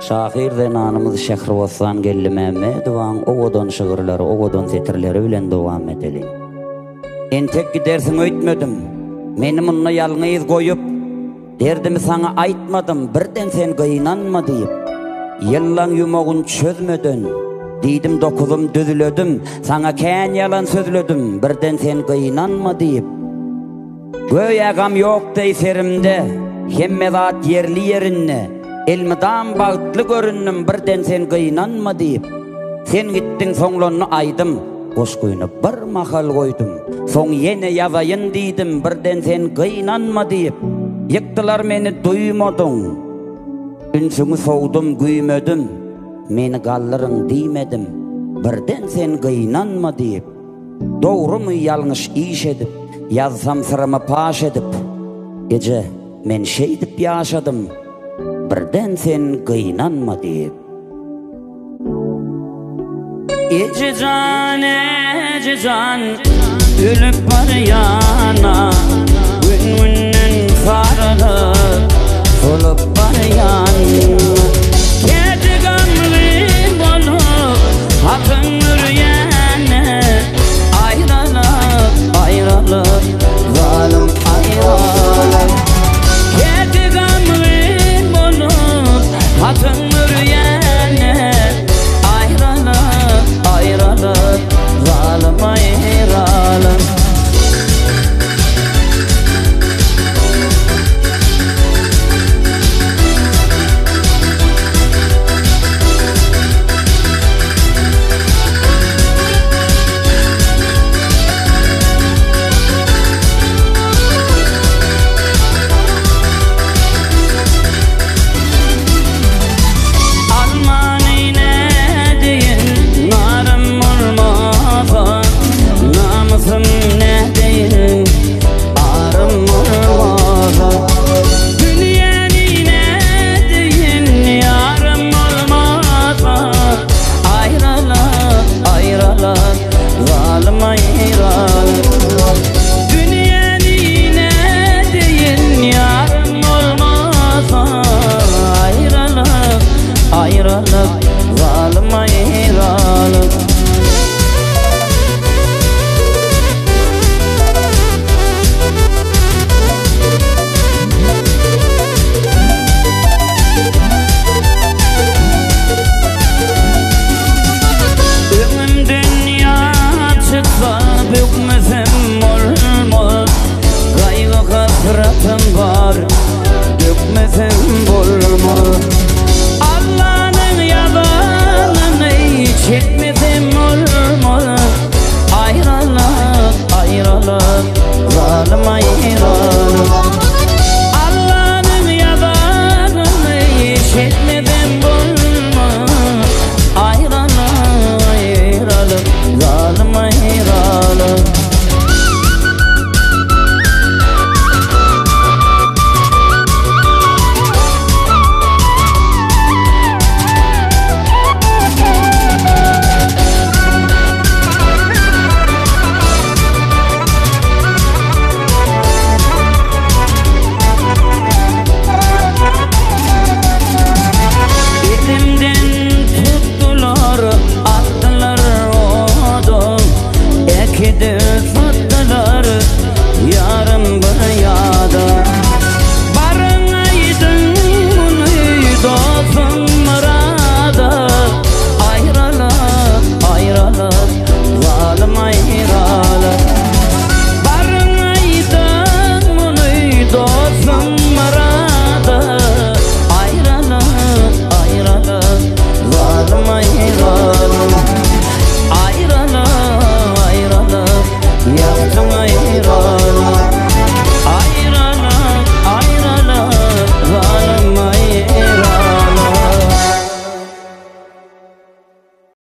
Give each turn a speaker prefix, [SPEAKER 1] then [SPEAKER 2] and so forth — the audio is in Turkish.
[SPEAKER 1] Şahirden anımız Şehrivaslan gelli Mehmedowan ogodon şygyrlary, ogodon setirleri bilen dowam edeli. Entek gidersin öýtmedim. Meni munna ýalňyz goýup, derdimi sana aýtmadım, birden sen gynanma diýip. Ýyllaň ýumagyny çözmeden, diýdim dokuzum düzüledim, sana kän ýalan sözledim, birden sen gynanma diýip. Göýagam ýok deýserimde, hemme zat yerli ýerinde. Elmidan bagtly görünnym, birden sen gynanma diýip. Sen gittiň soňlanyny aýdym, goşguýuny bir mahal goýdum. Soň ýene ýazaýyn diýdim, birden sen gynanma diýip. Ýykdylar meni duýmadyň. Ünsüňi sowdum, güýmedim. Meni gallyryň diýmedim, birden sen gynanma diýip. Dogrymy ýalňyş iş edip, ýazsam syrama paş edip. Gece men şeýdip ýaşadym, birden sen gynanma diýip. Ececan, ölüp barýana, gün-günden sarılıp, solup barýana.